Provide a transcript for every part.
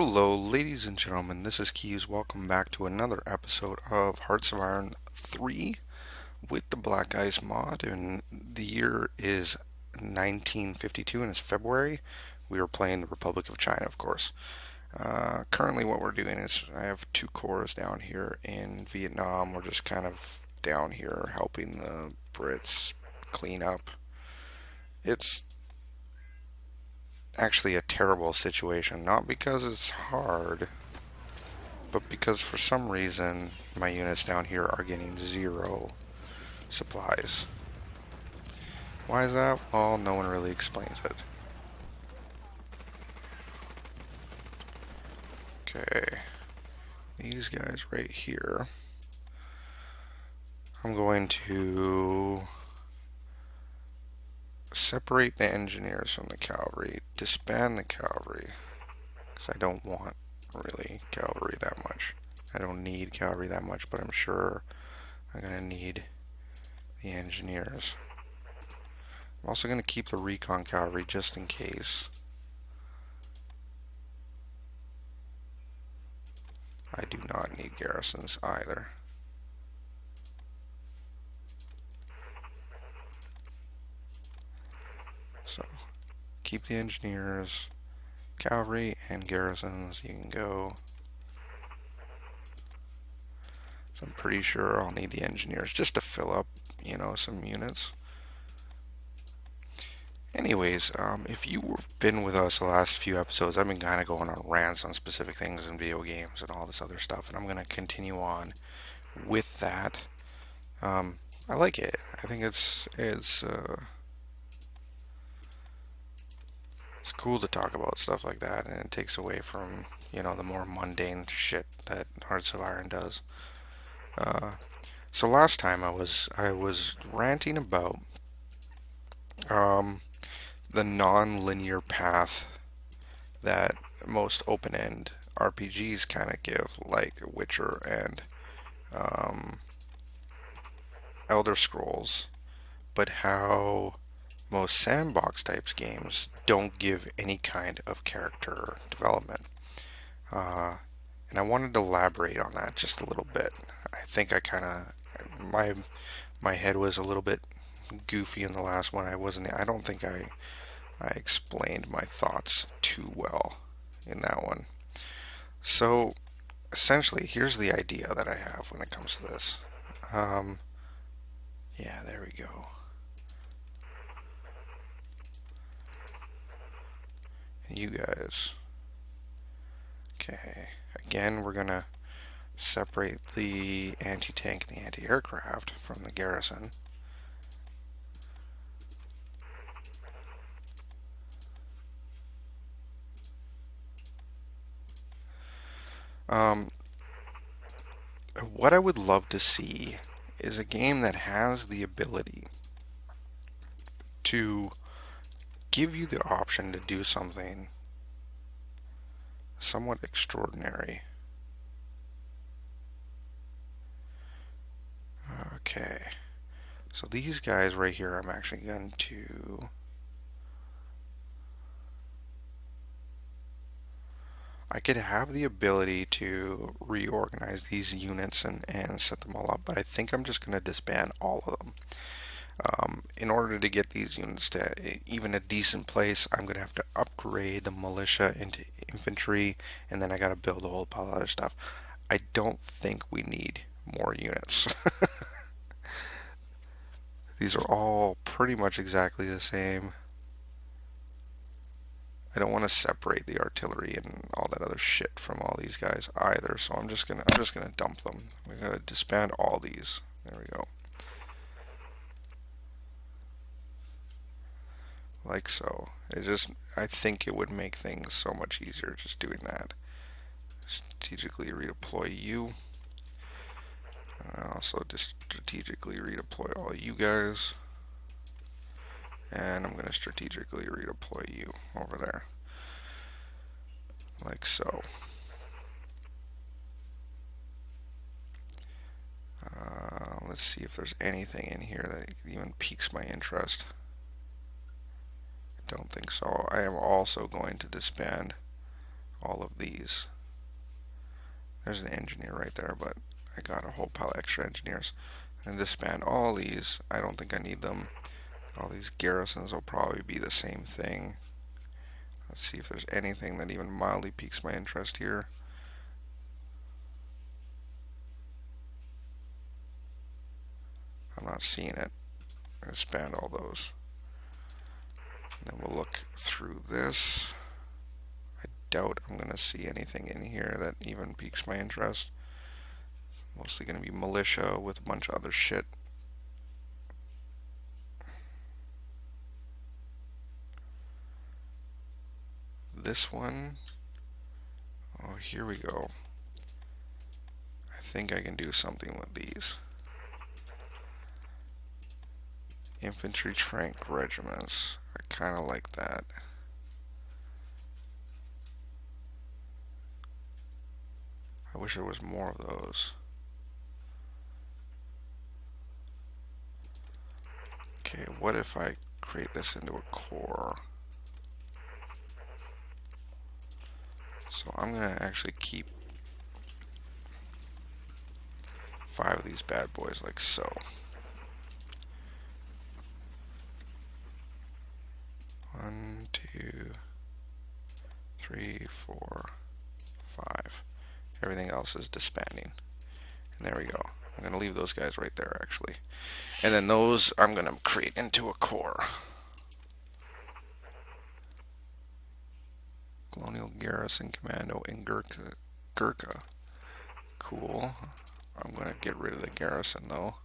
Hello, ladies and gentlemen. This is Keys. Welcome back to another episode of Hearts of Iron 3 with the BlackICE mod. And the year is 1952 and it's February. We are playing the Republic of China, of course. Currently, what we're doing is I have two corps down here in Vietnam. We're just kind of down here helping the Brits clean up. It's actually a terrible situation, not because it's hard, but because for some reason my units down here are getting zero supplies. Why is that? Well, no one really explains it. Okay, these guys right here, I'm going to separate the engineers from the cavalry, disband the cavalry, because I don't want really cavalry that much. I don't need cavalry that much, but I'm sure I'm going to need the engineers. I'm also going to keep the recon cavalry just in case. I do not need garrisons either. So, keep the engineers, cavalry, and garrisons. You can go. So I'm pretty sure I'll need the engineers just to fill up, some units. Anyways, if you've been with us the last few episodes, I've been kind of going on rants on specific things in video games and all this other stuff, and I'm going to continue on with that. I like it. I think it's cool to talk about stuff like that, and it takes away from the more mundane shit that Hearts of Iron does. So last time I was ranting about the non-linear path that most open-end RPGs kind of give, like Witcher and Elder Scrolls, but how most sandbox types games don't give any kind of character development. And I wanted to elaborate on that just a little bit. I think my head was a little bit goofy in the last one. I don't think I explained my thoughts too well in that one. So essentially, here's the idea that I have when it comes to this. Yeah, there we go. And you guys. Okay, again, we're gonna separate the anti-tank and the anti-aircraft from the garrison. What I would love to see is a game that has the ability to give you the option to do something somewhat extraordinary. Okay, so these guys right here, I'm actually going to I could have the ability to reorganize these units and set them all up, but I think I'm just going to disband all of them. In order to get these units to even a decent place, I'm going to have to upgrade the militia into infantry, and then I got to build a whole pile of other stuff. I don't think we need more units. These are all pretty much exactly the same. I don't want to separate the artillery and all that other shit from all these guys either, so I'm just gonna dump them. We're gonna disband all these. There we go. Like so. I think it would make things so much easier just doing that. Strategically redeploy you. Also just strategically redeploy all you guys. And I'm going to strategically redeploy you over there. Like so. Let's see if there's anything in here that even piques my interest. I don't think so. I am also going to disband all of these. There's an engineer right there, but I got a whole pile of extra engineers. And disband all these. I don't think I need them. All these garrisons will probably be the same thing. Let's see if there's anything that even mildly piques my interest here. I'm not seeing it. I'm going to disband all those. And then we'll look through this. I doubt I'm going to see anything in here that even piques my interest. Mostly going to be militia with a bunch of other shit. This one. Oh, here we go. I think I can do something with these. Infantry tank regiments. I kind of like that. I wish there was more of those. Okay, what if I create this into a corps? So I'm going to actually keep 5 of these bad boys like so. 1, 2, 3, 4, 5. Everything else is disbanding. And there we go. I'm going to leave those guys right there, actually. And then those I'm going to create into a corps. Colonial Garrison Commando in Gurkha. Cool. I'm going to get rid of the garrison, though.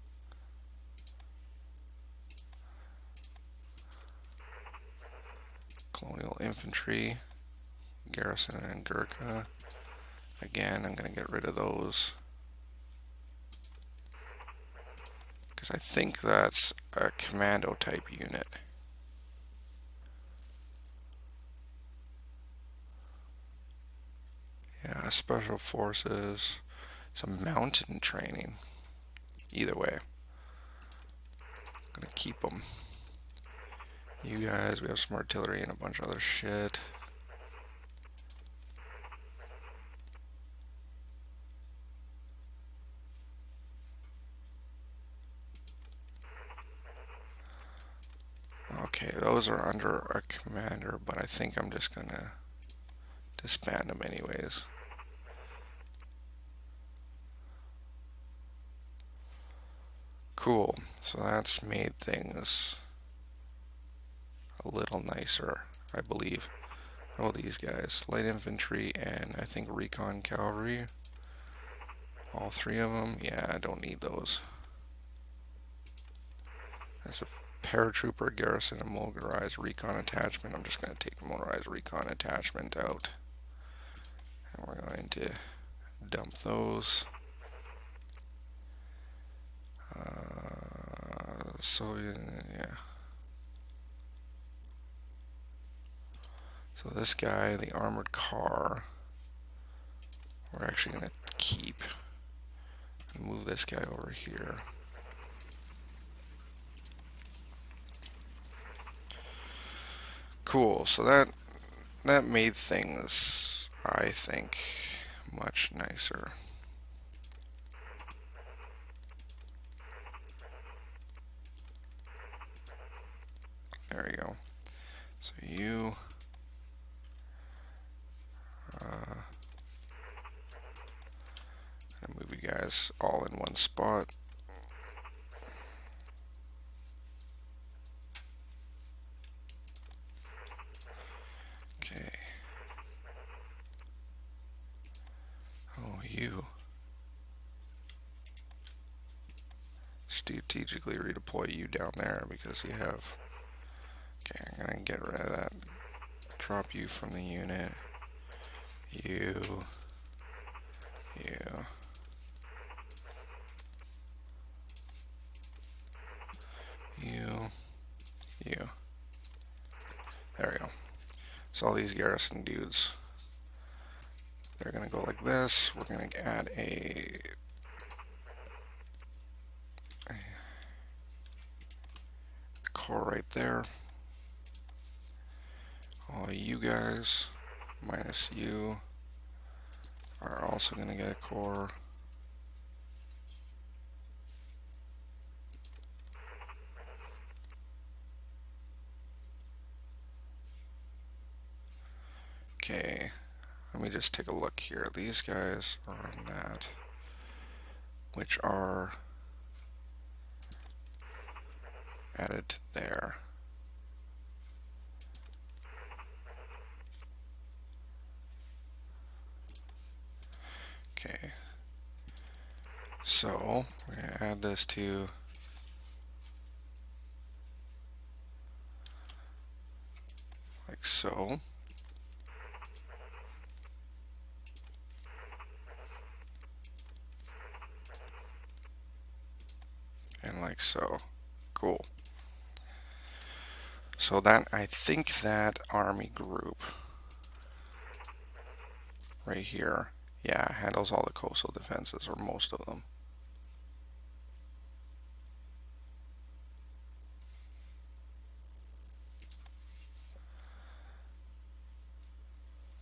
Colonial Infantry. Garrison in Gurkha. Again, I'm going to get rid of those. Because I think that's a commando type unit. Yeah, special forces. Some mountain training. Either way. I'm going to keep them. You guys, we have some artillery and a bunch of other shit. Okay, those are under a commander, but I think I'm just gonna disband them anyways. Cool, so that's made things a little nicer, I believe. All these guys, light infantry and I think recon cavalry. All 3 of them, yeah, I don't need those. That's a paratrooper garrison and motorized recon attachment. I'm just going to take the motorized recon attachment out. And we're going to dump those. So, yeah. So this guy, the armored car, we're actually going to keep. And move this guy over here. Cool, so that made things, I think, much nicer. There we go. So you and move you guys all in one spot. Okay. Oh, you strategically redeploy you down there because you have. Okay, I'm gonna get rid of that. Drop you from the unit. You. There we go. So all these garrison dudes, they're gonna go like this. We're gonna add a core right there. All you guys minus you. are also going to get a core. Okay, let me just take a look here. These guys are on that, which are added there. Okay, so we're going to add this to like so. And like so. Cool. So that, I think that army group right here, yeah, handles all the coastal defenses, or most of them.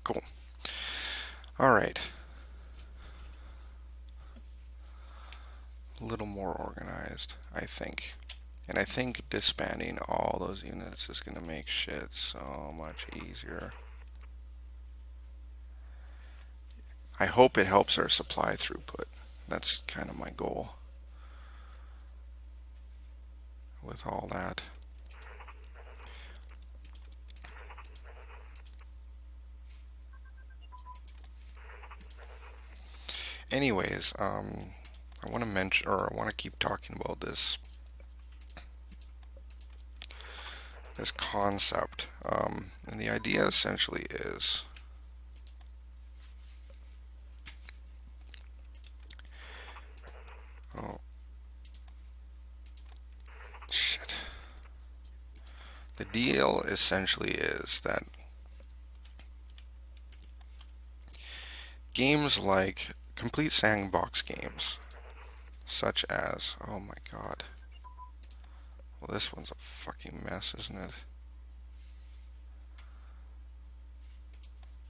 Cool. All right. A little more organized, I think. And I think disbanding all those units is going to make shit so much easier. I hope it helps our supply throughput. That's kind of my goal with all that. Anyways, I want to mention, or I want to keep talking about this concept, and the idea essentially is oh shit. The deal essentially is that games like complete sandbox games, such as, oh my god, well, this one's a fucking mess, isn't it?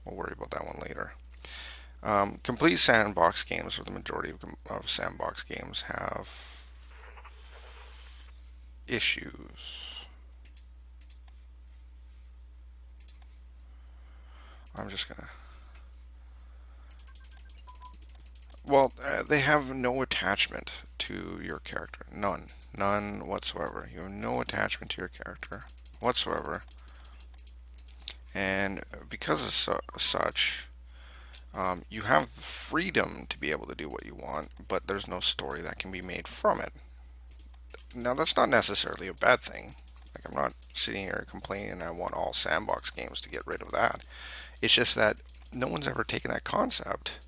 We'll worry about that one later. Complete sandbox games, or the majority of sandbox games, have issues. I'm just gonna. Well, they have no attachment to your character. None. None whatsoever. You have no attachment to your character whatsoever. And because of such, you have freedom to be able to do what you want, but there's no story that can be made from it. Now, that's not necessarily a bad thing. Like, I'm not sitting here complaining I want all sandbox games to get rid of that. It's just that no one's ever taken that concept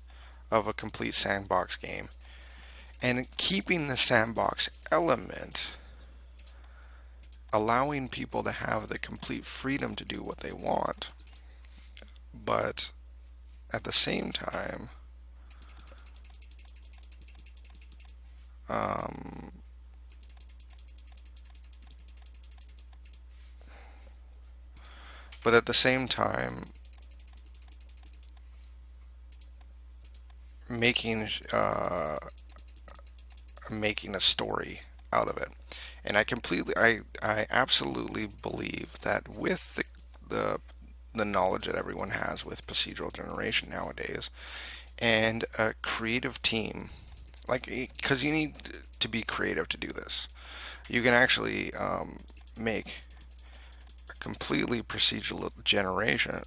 of a complete sandbox game and keeping the sandbox element, allowing people to have the complete freedom to do what they want, but at the same time, but at the same time, making making a story out of it. And I absolutely believe that with the knowledge that everyone has with procedural generation nowadays, and a creative team, like, because you need to be creative to do this, you can actually make a completely procedurally generated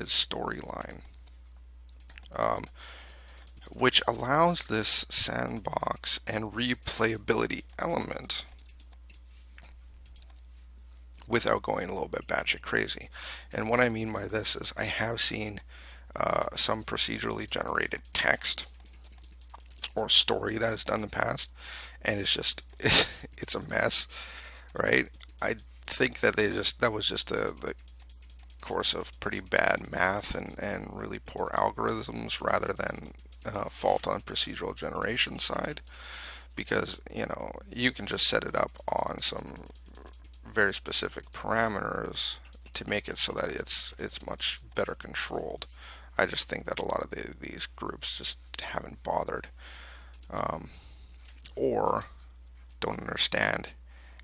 storyline, which allows this sandbox and replayability element without going a little bit batshit crazy. And what I mean by this is I have seen some procedurally generated text or story that is done in the past, and it's just it's a mess, right? I think that that was just the course of pretty bad math and really poor algorithms rather than fault on procedural generation side, because you can just set it up on some very specific parameters to make it so that it's much better controlled. I just think that a lot of these groups just haven't bothered, um, or don't understand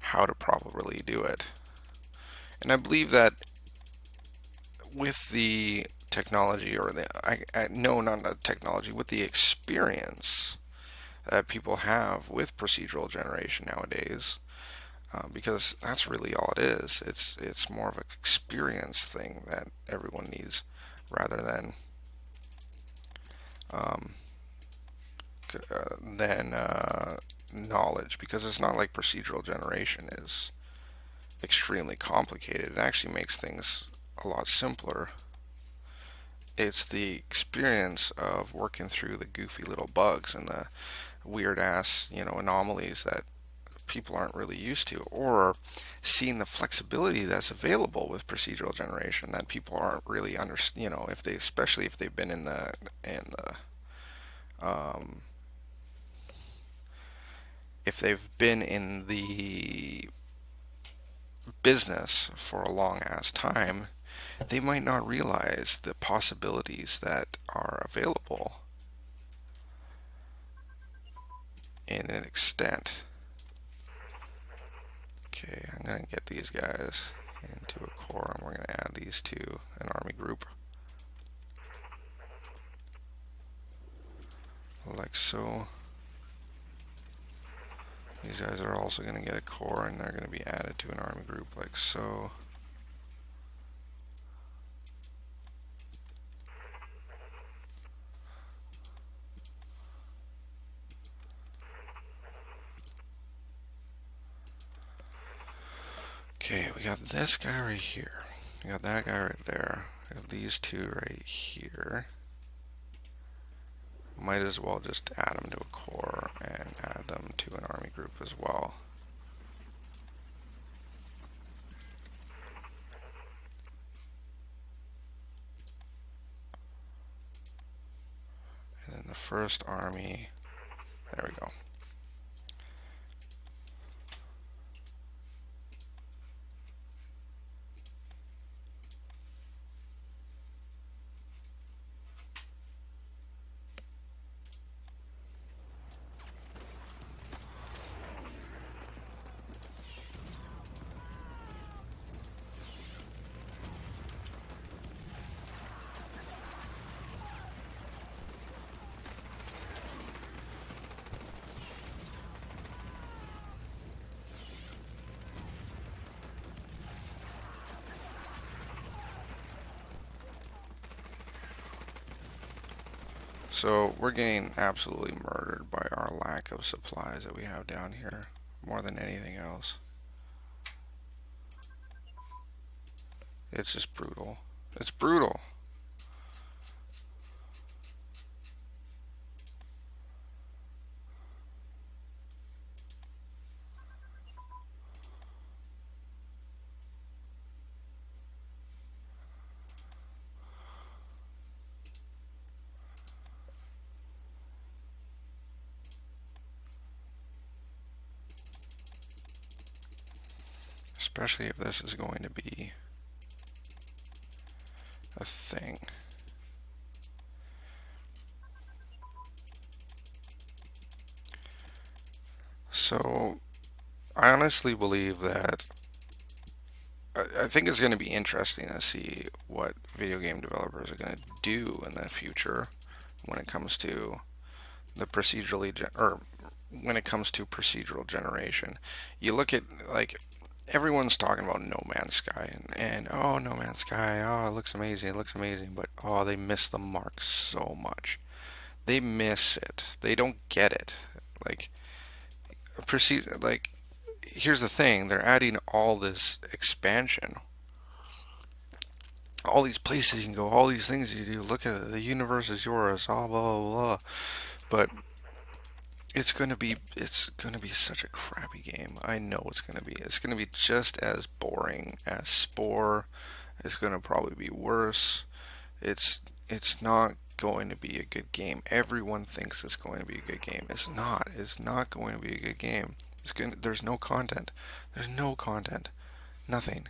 how to properly do it. And I believe that with the technology, or no, not the technology, with the experience that people have with procedural generation nowadays, because that's really all it is. It's more of an experience thing that everyone needs, rather um, than knowledge. Because it's not like procedural generation is extremely complicated. It actually makes things a lot simpler. It's the experience of working through the goofy little bugs and the weird ass, anomalies that people aren't really used to, or seeing the flexibility that's available with procedural generation that people aren't really if they, especially if they've been um, if they've been in the business for a long ass time, they might not realize the possibilities that are available in an extent. Okay, I'm going to get these guys into a core, and we're going to add these to an army group. Like so. These guys are also going to get a core, and they're going to be added to an army group like so. Okay, we got this guy right here. We got that guy right there. We got these two right here. Might as well just add them to a core and add them to an army group as well. And then the first army, there we go. So we're getting absolutely murdered by our lack of supplies that we have down here, more than anything else. It's just brutal. It's brutal. Especially if this is going to be a thing. So I honestly believe that I think it's going to be interesting to see what video game developers are going to do in the future when it comes to the or when it comes to procedural generation. You look at, like, everyone's talking about No Man's Sky, and oh, No Man's Sky, oh, it looks amazing, but oh, they miss the mark so much. They miss it. They don't get it. Like, like, here's the thing: they're adding all this expansion, all these places you can go, all these things you do. Look at it, the universe is yours, blah blah blah blah. But it's gonna be such a crappy game. I know it's gonna be. It's gonna be just as boring as Spore. It's gonna probably be worse. It's not going to be a good game. Everyone thinks it's going to be a good game. It's not. It's not going to be a good game. There's no content. There's no content. Nothing.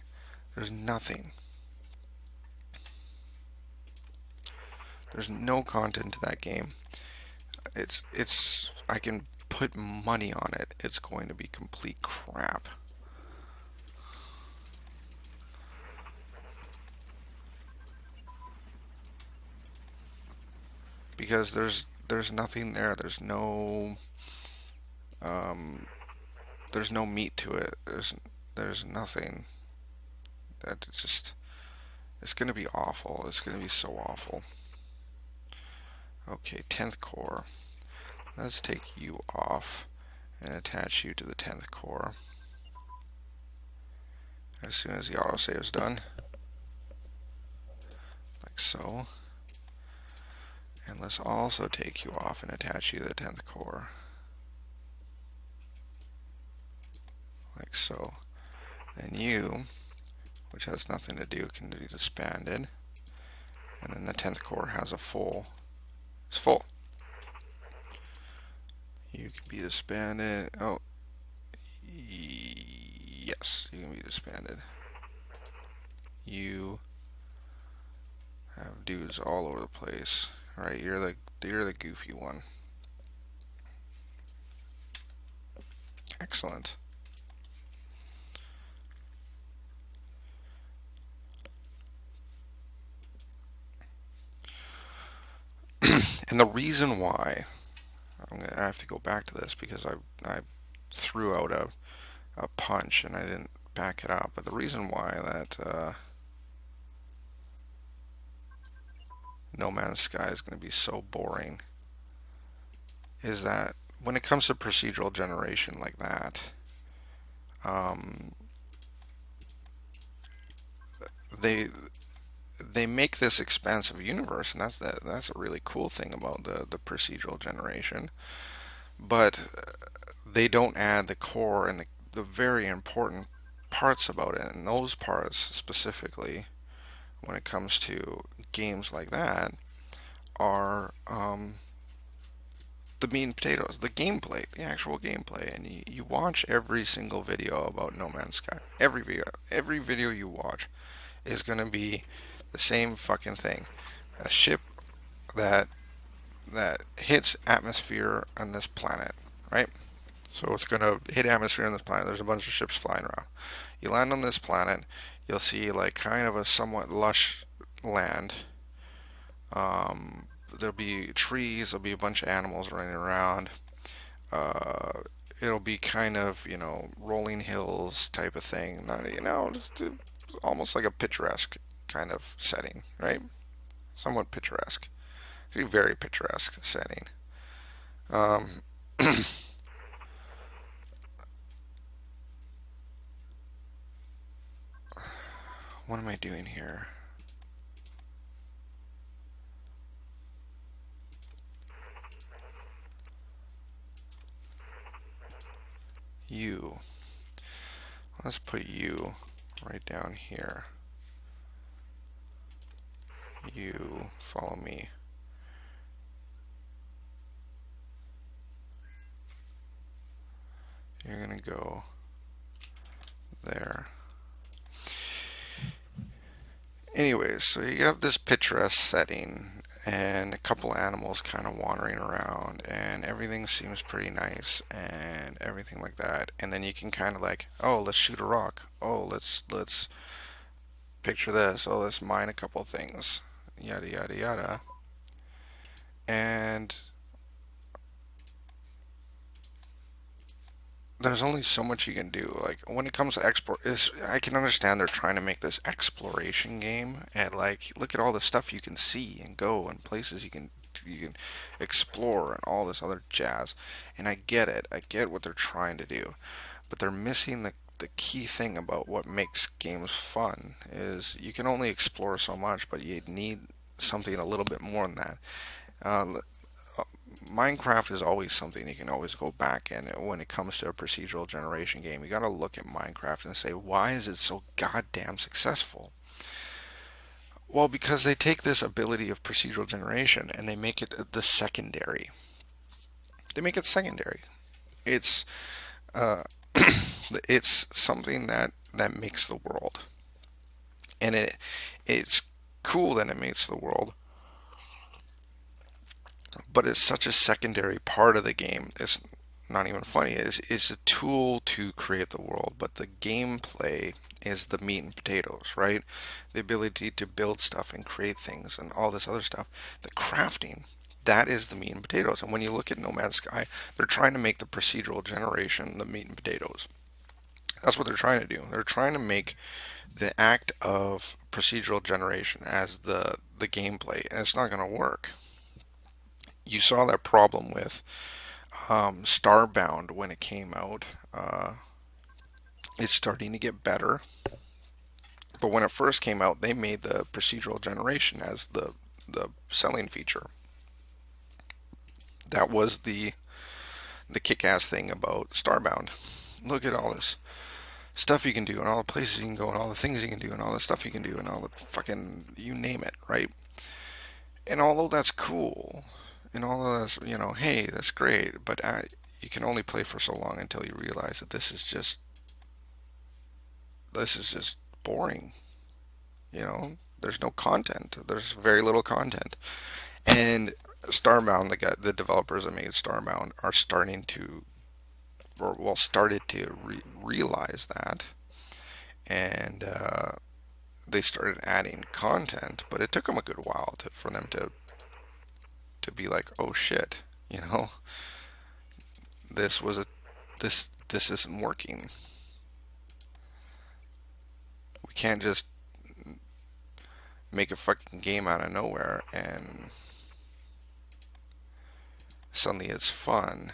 There's nothing. There's no content to that game. I can put money on it. It's going to be complete crap. Because there's nothing there. Um, there's no meat to it. There's nothing. That just it's gonna be awful. It's gonna be so awful. Okay, 10th core. Let's take you off and attach you to the 10th core as soon as the autosave is done, like so. And let's also take you off and attach you to the 10th core, like so. And you, which has nothing to do, can be disbanded. And then the 10th core has it's full. You can be disbanded. Oh, yes, you can be disbanded. You have dudes all over the place. Right, you're the goofy one. Excellent. And the reason why I have to go back to this because I threw out a punch and I didn't back it up. But the reason why that No Man's Sky is going to be so boring is that when it comes to procedural generation like that, um, they they make this expansive universe, and that's a really cool thing about the procedural generation. But they don't add the core and the very important parts about it, and those parts specifically, when it comes to games like that, are the meat and potatoes, the gameplay, the actual gameplay. And you watch every single video about No Man's Sky. Every video you watch is going to be the same fucking thing. A ship that hits atmosphere on this planet, right? So it's going to hit atmosphere on this planet. There's a bunch of ships flying around. You land on this planet, you'll see like kind of a somewhat lush land. There'll be trees, there'll be a bunch of animals running around. Uh, it'll be kind of, rolling hills type of thing. Not, just almost like a picturesque kind of setting, right? Somewhat picturesque. It's a very picturesque setting. Um, what am I doing here? You. Let's put you right down here. You follow me. You're gonna go there. Anyways, so you have this picturesque setting and a couple animals kind of wandering around, and everything seems pretty nice and everything like that. And then you can kind of like, oh, let's shoot a rock. Oh, let's picture this. Oh, let's mine a couple things. Yada yada yada. And there's only so much you can do. Like when it comes to export, I can understand they're trying to make this exploration game, and like look at all the stuff you can see and go and places you can explore and all this other jazz. And I get it. I get what they're trying to do, but they're missing the key thing about what makes games fun is you can only explore so much, but you need something a little bit more than that. Uh, Minecraft is always something you can always go back in when it comes to a procedural generation game. You got to look at Minecraft and say, why is it so goddamn successful? Well, because they take this ability of procedural generation and they make it the secondary. They make it secondary. It's uh, it's something that makes the world, and it's cool that it makes the world. but it's such a secondary part of the game. It's not even funny. It's a tool to create the world, but the gameplay is the meat and potatoes, right? The ability to build stuff and create things and all this other stuff. The crafting, that is the meat and potatoes. And when you look at No Man's Sky, they're trying to make the procedural generation the meat and potatoes. That's what they're trying to do. They're trying to make the act of procedural generation as the gameplay, and it's not going to work. You saw that problem with Starbound when it came out. It's starting to get better, but when it first came out, they made the procedural generation as the selling feature. That was the kick-ass thing about Starbound. Look at all this stuff you can do, and all the places you can go, and all the things you can do, and all the stuff you can do, and all the fucking you name it, right? And although that's cool, and although that's, hey, that's great, but you can only play for so long until you realize that this is just boring. There's no content. There's very little content, and Starbound, the developers that made Starbound, are starting to, or well, started to realize that, and they started adding content, but it took them a good while for them to be like, oh shit, this was a this isn't working. We can't just make a fucking game out of nowhere and suddenly it's fun.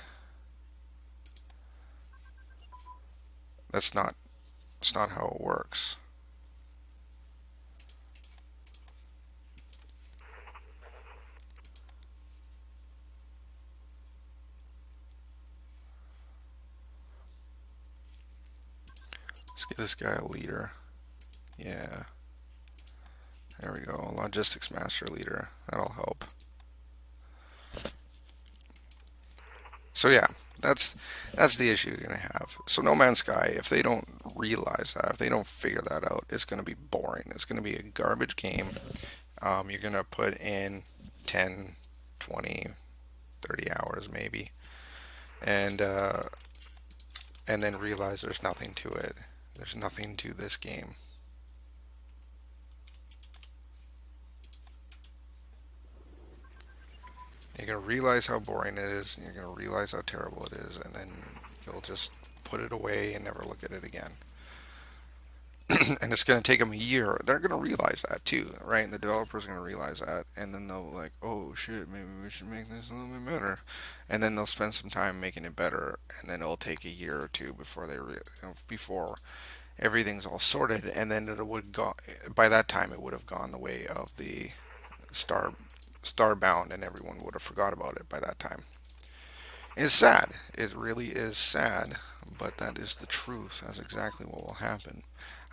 That's not That's not how it works. Let's give this guy a leader. Yeah. There we go. Logistics master leader. That'll help. So yeah, that's the issue you're gonna have. So No Man's Sky, if they don't realize that, if they don't figure that out, it's gonna be boring. It's gonna be a garbage game. You're gonna put in 10, 20, 30 hours maybe, and uh, and then realize there's nothing to it. There's nothing to this game. You're gonna realize how boring it is, and you're gonna realize how terrible it is, and then you'll just put it away and never look at it again. And it's going to take them a year. They're going to realize that too, right? And the developers are going to realize that, and then they'll like, oh shit, maybe we should make this a little bit better. And then they'll spend some time making it better, and then it'll take a year or two before before everything's all sorted, and then it would go. By that time, it would have gone the way of the Star Starbound, and everyone would have forgot about it by that time. It's sad. It really is sad, but that is the truth. That's exactly what will happen.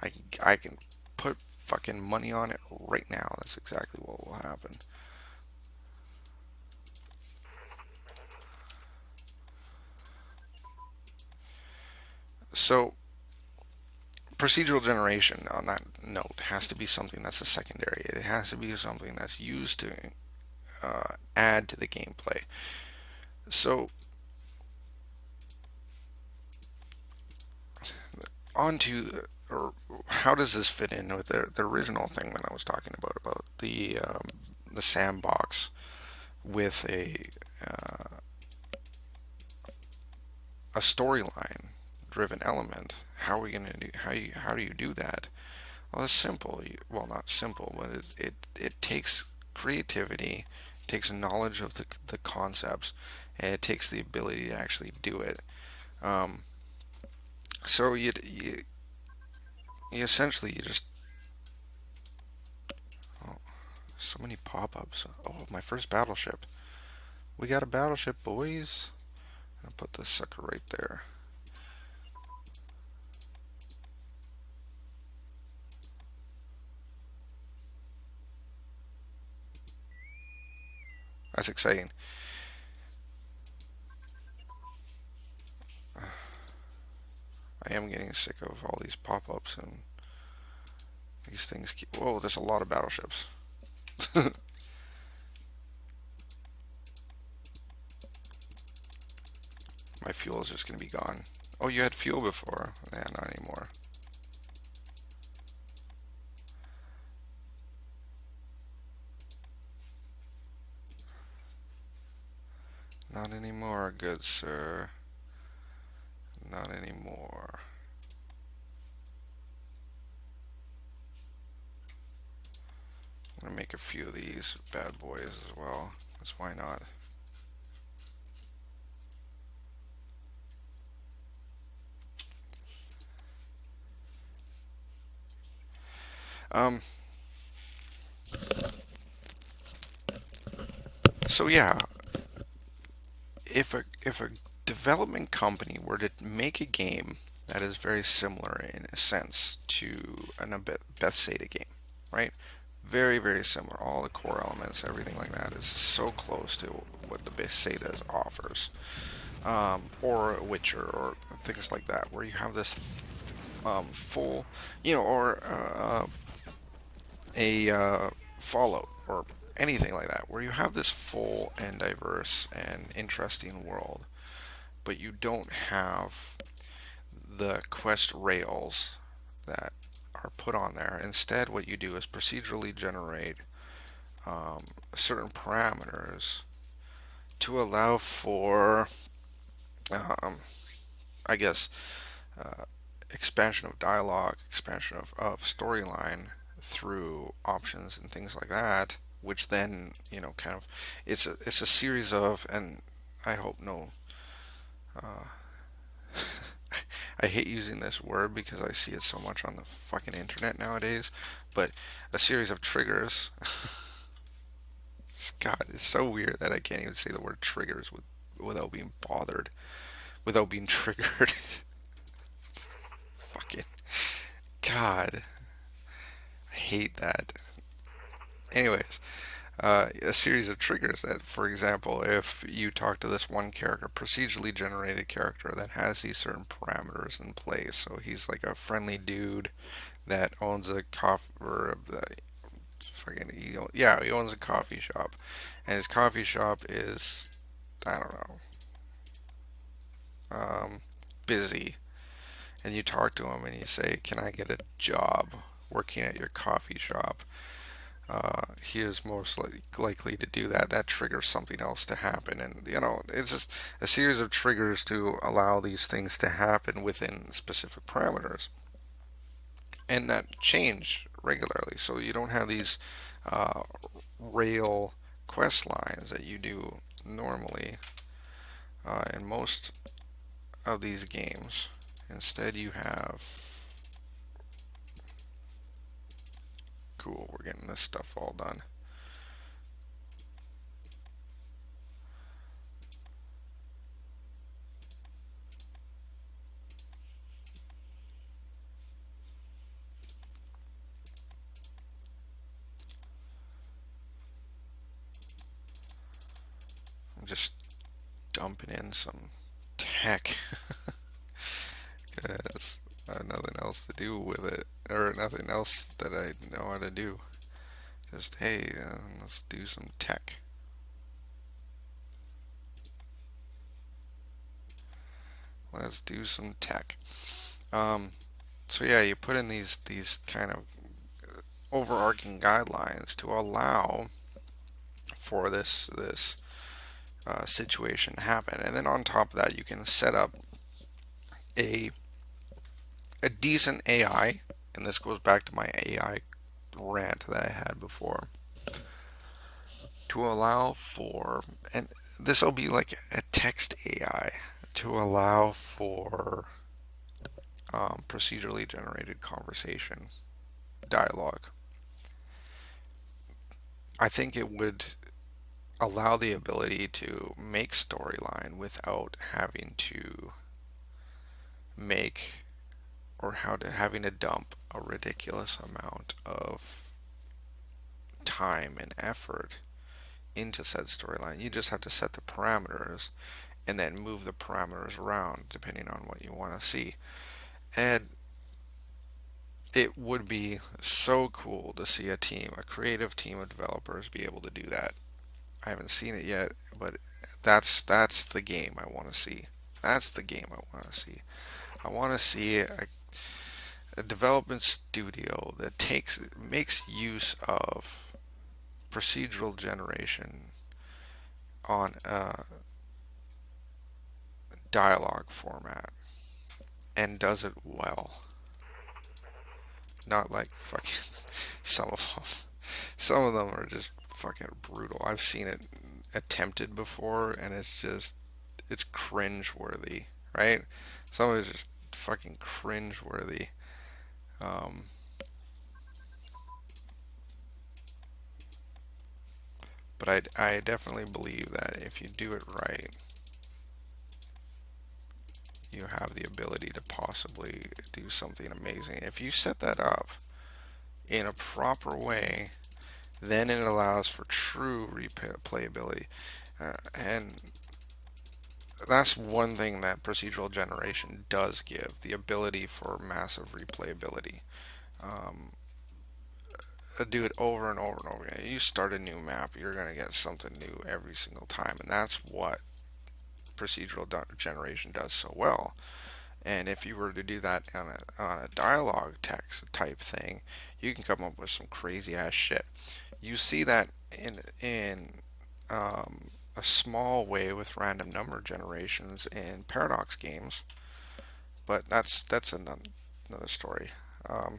I, I can put fucking money on it right now. That's exactly what will happen. So, procedural generation, on that note, has to be something that's a secondary. It has to be something that's used to add to the gameplay. So, on to, or how does this fit in with the original thing that I was talking about the sandbox with a storyline driven element? How are we going to do? How do you do that? Well, it's simple. Well, not simple, but it takes creativity, it takes knowledge of the concepts, and it takes the ability to actually do it. Um, so you essentially you just, oh, so many pop-ups. Oh, my first battleship. We got a battleship, boys. I'll put this sucker right there. That's exciting. I am getting sick of all these pop-ups and these things keep. Whoa, there's a lot of battleships. My fuel is just going to be gone. Oh, you had fuel before. Yeah, not anymore. Not anymore, good sir. Not anymore. I'm gonna make a few of these bad boys as well. Because why not? Um. So yeah, if a development company were to make a game that is very similar in a sense to an Bethesda game, right? Very, very similar. All the core elements, everything like that is so close to what the Bethesda offers, or Witcher, or things like that, where you have this full, or a Fallout, or anything like that, where you have this full and diverse and interesting world, but you don't have the quest rails that are put on there. Instead, what you do is procedurally generate certain parameters to allow for, um, I guess, uh, expansion of dialogue, expansion of storyline through options and things like that, which then kind of it's a series of, and I hope no. Uh, I hate using this word because I see it so much on the fucking internet nowadays, but a series of triggers. God, it's so weird that I can't even say the word triggers without being bothered, without being triggered. Fucking God, I hate that. Anyways, a series of triggers that, for example, if you talk to this one character, procedurally generated character that has these certain parameters in place, so he's like a friendly dude that owns a coffee, or fucking, yeah, he owns a coffee shop, and his coffee shop is, I don't know, busy, and you talk to him and you say, "Can I get a job working at your coffee shop?" He is most likely to do that. That triggers something else to happen, and it's just a series of triggers to allow these things to happen within specific parameters, and that change regularly. So you don't have these uh, rail quest lines that you do normally in most of these games. Instead, you have, cool, we're getting this stuff all done. I'm just dumping in some tech because I have nothing else to do with it, or nothing else that I know how to do. Just, hey, let's do some tech. Let's do some tech. Um, so yeah, you put in these kind of overarching guidelines to allow for this situation to happen, and then on top of that, you can set up a a decent AI, and this goes back to my AI rant that I had before, to allow for, and this will be like a text AI, to allow for procedurally generated conversation dialogue. I think it would allow the ability to make storyline without having to make, or how to having to dump a ridiculous amount of time and effort into said storyline. You just have to set the parameters and then move the parameters around depending on what you want to see. And it would be so cool to see a creative team of developers be able to do that. I haven't seen it yet, but that's the game I want to see. That's the game I want to see. I want to see a development studio that makes use of procedural generation on a dialogue format and does it well. Not like fucking some of them. Some of them are just fucking brutal. I've seen it attempted before, and it's cringe worthy, right? Some of it's just fucking cringe worthy. Um, but I definitely believe that if you do it right, you have the ability to possibly do something amazing. If you set that up in a proper way, then it allows for true replayability. And that's one thing that procedural generation does give, the ability for massive replayability. Um, do it over and over and over again. You start a new map, you're going to get something new every single time, and that's what procedural generation does so well. And if you were to do that on a dialogue text type thing, you can come up with some crazy ass shit. You see that in a small way with random number generations in paradox games, but that's another story. Um,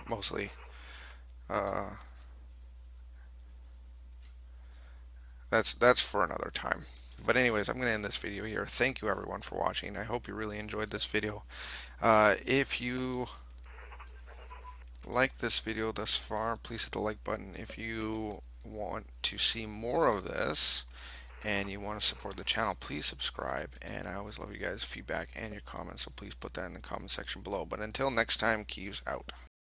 Mostly, uh, that's for another time. But anyways, I'm going to end this video here. Thank you everyone for watching. I hope you really enjoyed this video. If you like this video thus far, please hit the like button. If you want to see more of this and you want to support the channel, please subscribe. And I always love you guys' feedback and your comments, so please put that in the comment section below. But until next time, Keys out.